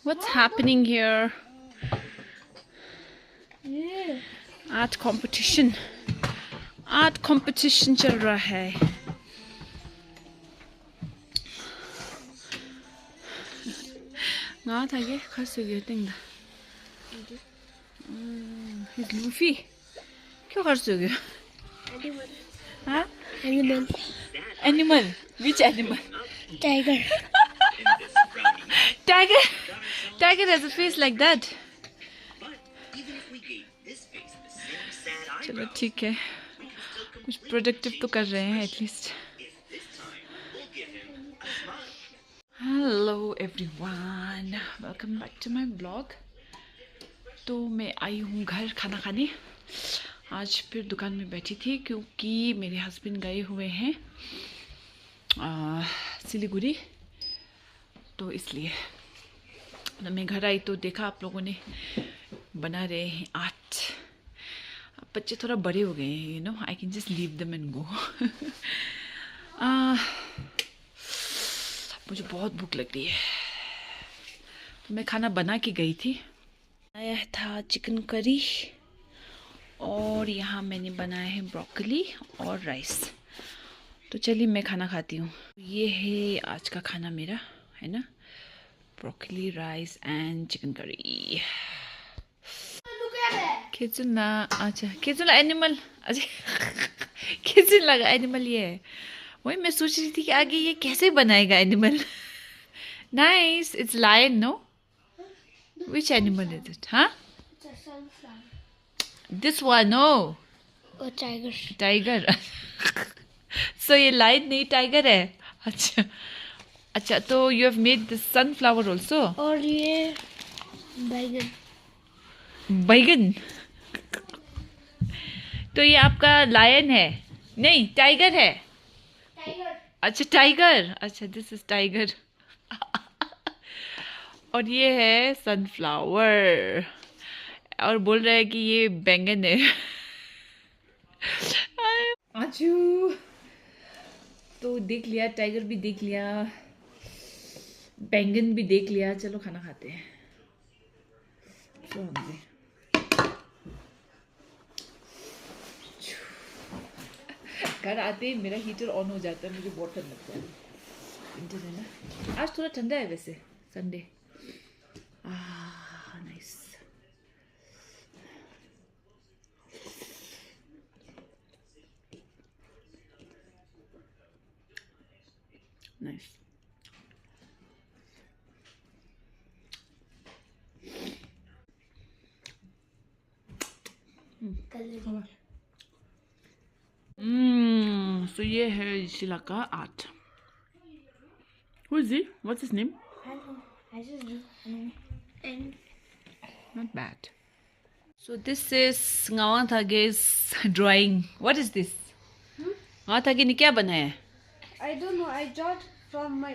What's happening here? ये Art competition. Art competition चल रहा है. Nga thage khas gye ting da. He's Luffy. क्यों खर्च हो गया? animal. हाँ? Animal. Animal. Which animal? Tiger. Tiger. Tiger has a face like that. चलो ठीक है. कुछ प्रोडक्टिव तो कर रहे हैं at least. Hello everyone, welcome back to my blog. तो मैं आई हूँ घर खाना खाने. आज फिर दुकान में बैठी थी क्योंकि मेरे हस्बैंड गए हुए हैं सिलीगुड़ी, तो इसलिए तो मैं घर आई तो देखा आप लोगों ने बना रहे हैं आर्ट. बच्चे थोड़ा बड़े हो गए हैं, you know, I can just leave them and go. मुझे बहुत भूख लग रही है तो मैं खाना बना के गई थी. आया था चिकन करी और यहाँ मैंने बनाया है ब्रोकली और राइस. तो चलिए मैं खाना खाती हूँ. ये है आज का खाना मेरा, है ना, broccoli rice and chicken curry. खिचुन ना, अच्छा खिचुन एनिमल, अच्छा खिचुन लगा एनिमल. ये है वही मैं सोच रही थी कि आगे ये कैसे बनाएगा animal. Nice, it's lion. No, which animal is it? हाँ, दिस वन. नो, और टाइगर. टाइगर. सो ये लायन नहीं टाइगर है. अच्छा अच्छा, तो you have made this sunflower also. और ये बैगन. बैगन. तो ये आपका लायन है? नहीं, टाइगर है. टाइगर. अच्छा टाइगर. अच्छा, दिस इज टाइगर. और ये है सनफ्लावर. और बोल रहा है कि ये बैंगन है. आजू. तो देख लिया, टाइगर भी देख लिया, बैंगन भी देख लिया. चलो खाना खाते हैं. तो हमसे घर आते ही मेरा हीटर ऑन हो जाता है. मुझे बहुत ठंड लगता है. विंटर है ना. आज थोड़ा ठंडा है वैसे, संडे. नाइस. नाइस. So ये है शीला का art. Who is he? What's his name? I just do. And Not bad. So this is Ngawanthage's drawing. What is this? Ngawanthaге ने क्या बनाया है? I don't know. I got from my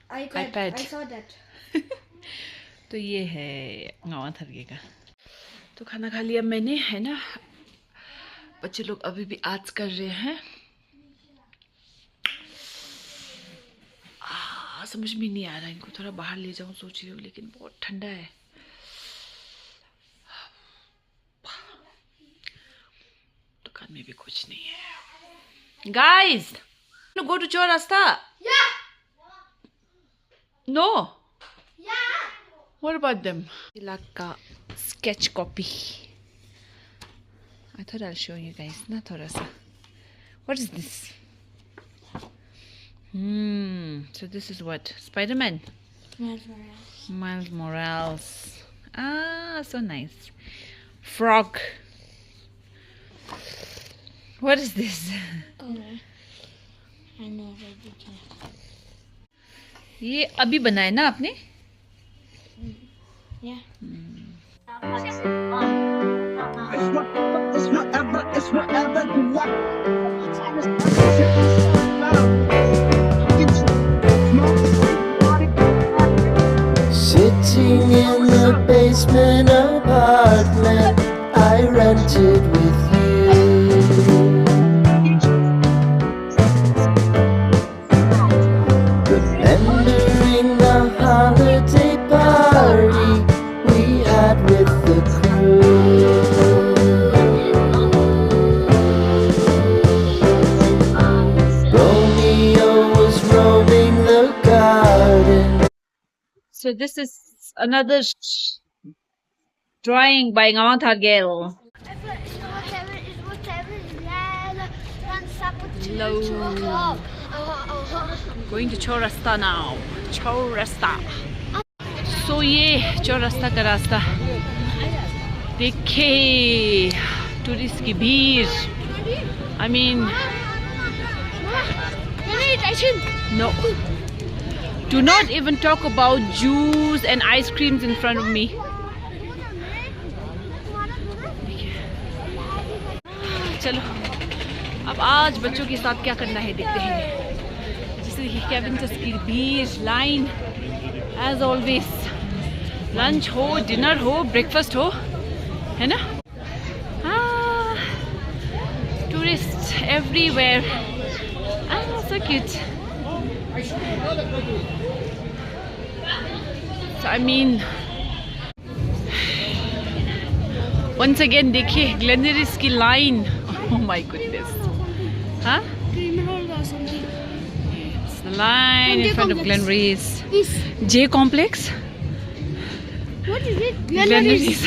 iPad. iPad. I saw that. तो ये है Ngawanthaге का. तो खाना खा लिया मैंने, है ना. बच्चे लोग अभी भी आर्ट्स कर रहे हैं. समझ में नहीं आ रहा, इनको थोड़ा बाहर ले जाऊं सोच रही हूँ, लेकिन बहुत ठंडा है. दुकान में भी कुछ नहीं है. Guys, go to Chowrasta. No. What about them? Like sketch copy. I thought I'll show you guys. Na thoda sa. What is this? So this is what? Spider-Man? Miles Morales. So nice. Frog. What is this? Oh, I know already. ये अभी बनाया ना आपने? Yeah. It's whatever you want. Sitting in the basement apartment I rented with you. Remembering the holiday party So this is another drawing by Ngawang Thargel. Hello. Going to Chaurasta now. Chaurasta. So ये चौरास्ता का रास्ता देखिए tourist की भीड़. I mean no, do not even talk about juice and ice creams in front of me. चलो अब आज बच्चों के साथ क्या करना है देखते हैं. जैसे केविन की भीड़ लाइन एज ऑलवेज. लंच हो, डिनर हो, ब्रेकफास्ट हो, है ना. Tourist everywhere. So cute. So I mean, once again देखिए ग्लेनरिस की line. Oh my goodness. Huh? It's the line in front of Glenrees. J Complex. What is it? Glenrees.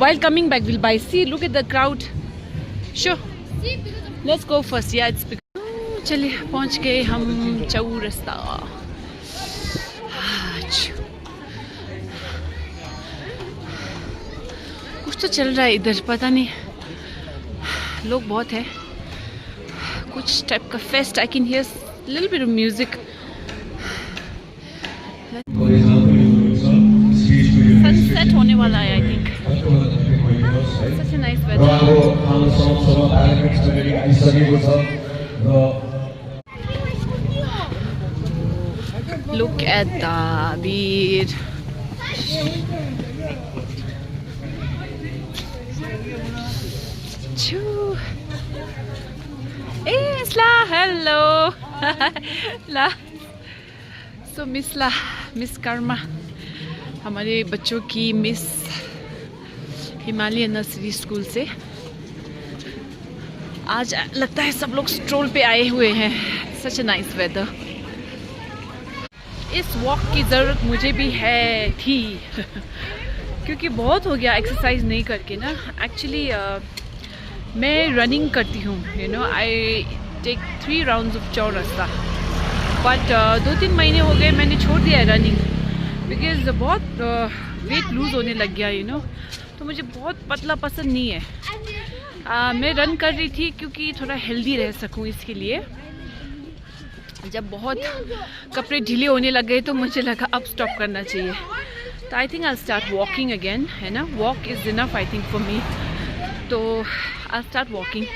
While coming back, we'll buy. See, look at the crowd. Sure. Let's go first. Yeah, it's. चलिए पहुंच गए हम चौरास्ता. कुछ तो चल रहा है इधर, पता नहीं, लोग बहुत है. कुछ टाइप का fest. I can hear little bit of music. Sunset होने वाला है I think. Such a nice weather. Look at the beer. Choo. Hey, Isla, hello. La. So Miss Karma, हमारे बच्चों की मिस हिमालय नर्सरी स्कूल से. आज लगता है सब लोग स्ट्रोल पे आए हुए हैं. सच अ नाइस वेदर. इस वॉक की ज़रूरत मुझे भी थी क्योंकि बहुत हो गया एक्सरसाइज नहीं करके ना. एक्चुअली मैं रनिंग करती हूँ, you know. I take 3 rounds of Chowrasta. But 2-3 महीने हो गए मैंने छोड़ दिया है रनिंग बिकॉज बहुत वेट लूज़ होने लग गया, यू नो. तो मुझे बहुत पतला पसंद नहीं है. मैं रन कर रही थी क्योंकि थोड़ा हेल्दी रह सकूँ इसके लिए. जब बहुत कपड़े ढीले होने लग गए तो मुझे लगा अब स्टॉप करना चाहिए. तो आई think I start walking again, है ना. Walk is enough I think for me. तो आई स्टार्ट वॉकिंग.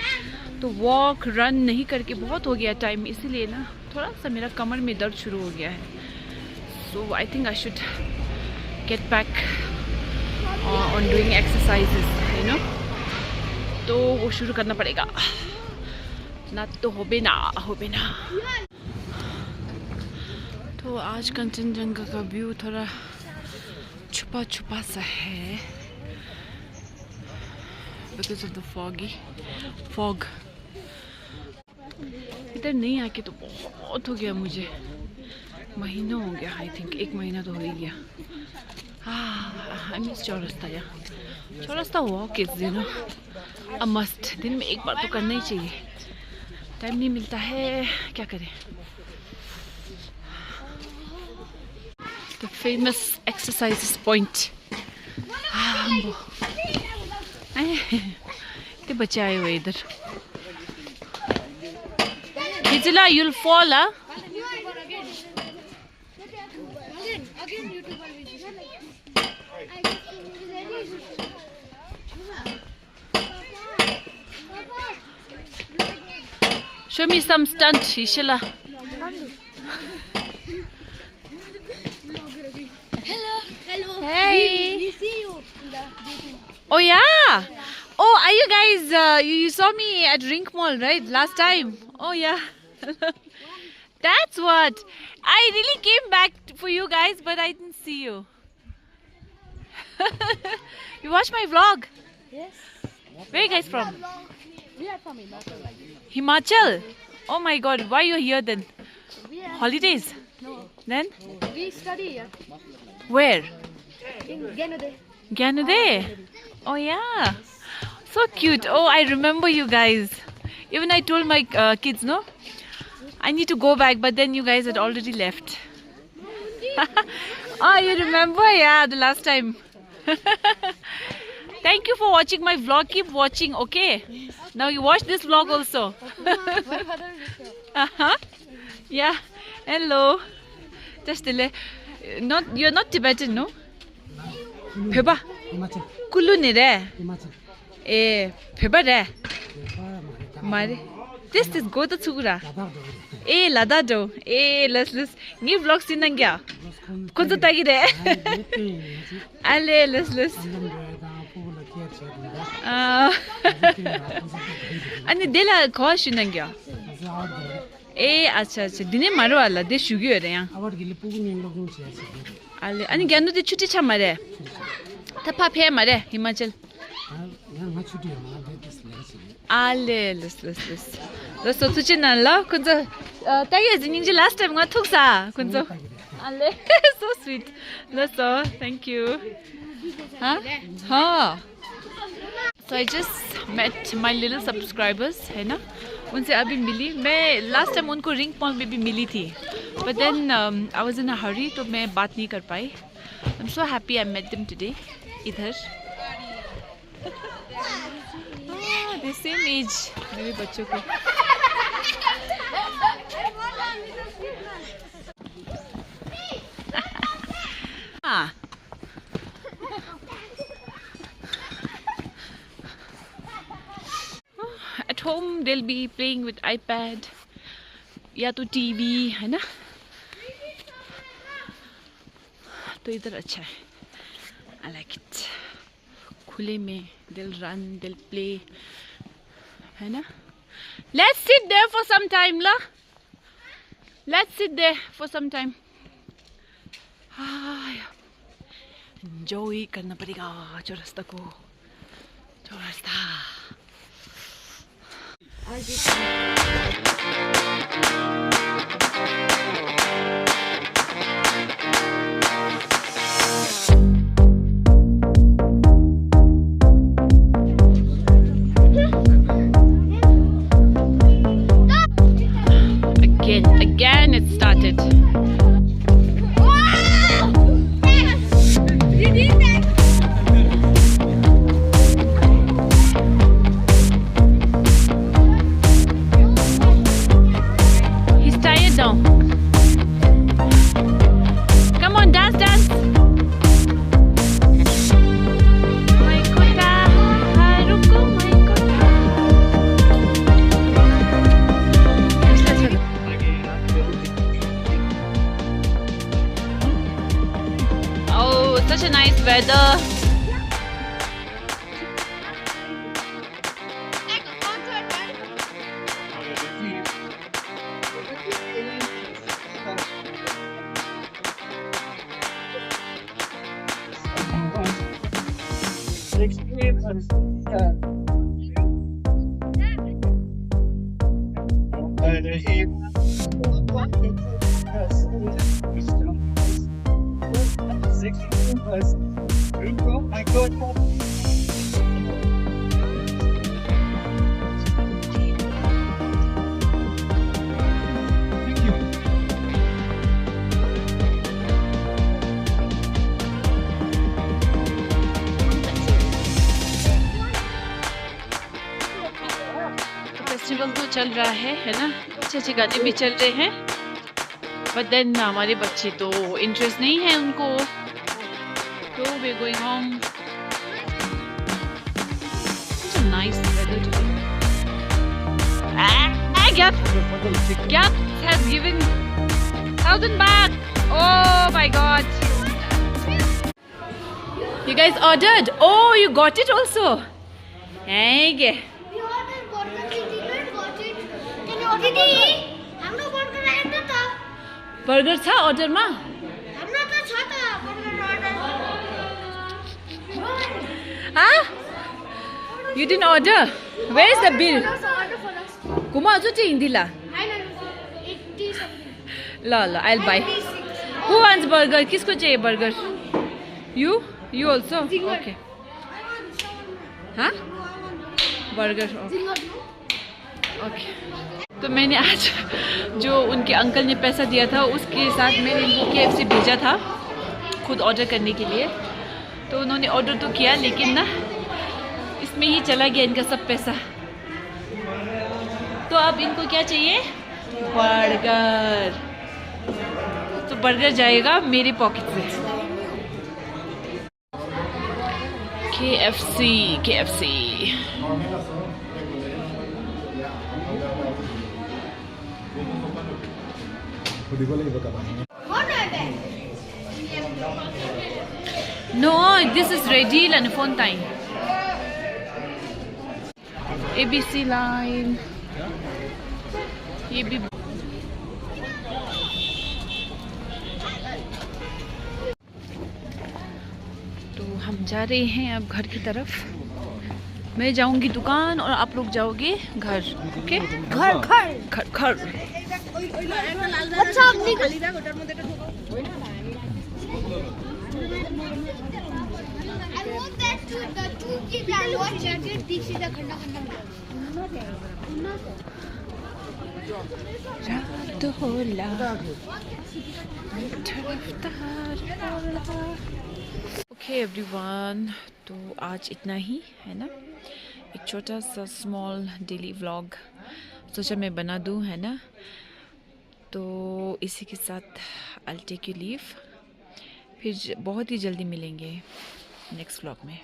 तो वॉक रन नहीं करके बहुत हो गया टाइम, इसीलिए ना थोड़ा सा मेरा कमर में दर्द शुरू हो गया है. So I think I should get back on doing exercises, you know. तो वो शुरू करना पड़ेगा ना, तो होबे ना. तो आज कंचनजंगा का व्यू थोड़ा छुपा छुपा सा है बिकॉज ऑफ द फॉग. इधर नहीं आके तो बहुत हो गया मुझे. महीना हो गया आई थिंक. 1 महीना तो हो ही गया. I miss Chowrasta. Yeah Chowrasta walk is, you know, a must. दिन में एक बार तो करना ही चाहिए. टाइम नहीं मिलता है, क्या करें. The famous exercises point. इतने बच्चे आए हुए इधर. खिचला, you'll fall, huh? Show me some stunt, Ishila. Hello. Hey. We see you. Oh yeah. Oh, are you guys? You saw me at Rink Mall, right? Last time. Oh yeah. That's what. I really came back for you guys, but I didn't see you. You watched my vlog? Yes. Where are you guys from? We are from Himachal. Himachal. Oh my God. Why you here then? We are Holidays. no. Then We study here where? in Genude. Gyanade. Oh yeah. So cute. Oh, I remember you guys. Even I told my kids, no, I need to go back, but then you guys had already left. Oh, you remember? Yeah, the last time. Thank you for watching my vlog. Keep watching, okay? Now you watch this vlog also. Uh-huh. Yeah. Hello. Just not you're not Tibetan, no? Pheba. Kulu ni re. Eh, pheba re. Mare. This is go to Tsura. Eh, lada do. Eh, let's new vlogs sinangya. Kunzu tagi re. Ale, let's. Ani dela kho sinangya. ए अच्छा अच्छा दिने मारो वाला दे शुगी हो रहे हैं आले अनि ज्ञानो दे छुट्टी छ मारे थपा फे मारे हिमाचल आले लस तो तुचे न ल कुन्छ तागे जिनिङ चाहिँ लास्ट टाइम ग थुक्सा कुन्छ आले so sweet लस thank you हाँ so I just met my little subscribers है ना उनसे अभी मिली मैं लास्ट टाइम उनको रिंग पॉइंट में भी मिली थी but then I was in a hurry तो मैं बात नहीं कर पाई I am so happy I met them today इधर द सेम एज मेरे बच्चों को हाँ at home they'll be playing with iPad या तो टीवी है ना तो इधर अच्छा है I like it खुले में they'll run they'll play है ना let's sit there for some time la let's sit there for some time enjoy करना पड़ेगा चौरास्ता को चौरास्ता Again it started. Such a nice weather. Oh my God. Thank you. Festival तो चल रहा है ना अच्छे अच्छे गाने भी चल रहे हैं बट देन हमारे बच्चे तो इंटरेस्ट नहीं है उनको तो we're going home. Such a nice weather today. Gap has given 1,000 baht. Oh my God. You guys ordered? Oh, you got it also. Hey. We ordered burger, we didn't got it. Can you order burger? हाम्रो burger आएको त Burger छ order मा? हाम्रो त छ त burger order. Huh? You didn't order? Where is the bill? Order for us. Kuma azu चाहिँ हिन्दी ला. 80 something. ल I'll buy. 96. Who wants burger? किसको चाहिए burger? You? You also? Okay. हाँ? बर्गर. ओके. तो मैंने आज जो उनके अंकल ने पैसा दिया था उसके साथ मैंने इनको KFC भेजा था खुद ऑर्डर करने के लिए. तो उन्होंने ऑर्डर तो किया लेकिन ना इसमें ही चला गया इनका सब पैसा. तो अब इनको क्या चाहिए? बर्गर. तो बर्गर जाएगा मेरी पॉकेट से. KFC. No, this is ready and phone time. ABC line. ये भी तो हम जा रहे हैं अब घर की तरफ. मैं जाऊंगी दुकान और आप लोग जाओगे घर. ओके? घर घर घर घर. अच्छा अपनी I want that too, the two kids are watching. This is the khanda रात होला. ओके एवरीवन, तो आज इतना ही है ना. एक छोटा सा स्मॉल डेली व्लॉग सोचा मैं बना दूं, है ना. तो इसी के साथ I'll take you leave. फिर बहुत ही जल्दी मिलेंगे नेक्स्ट व्लॉग में.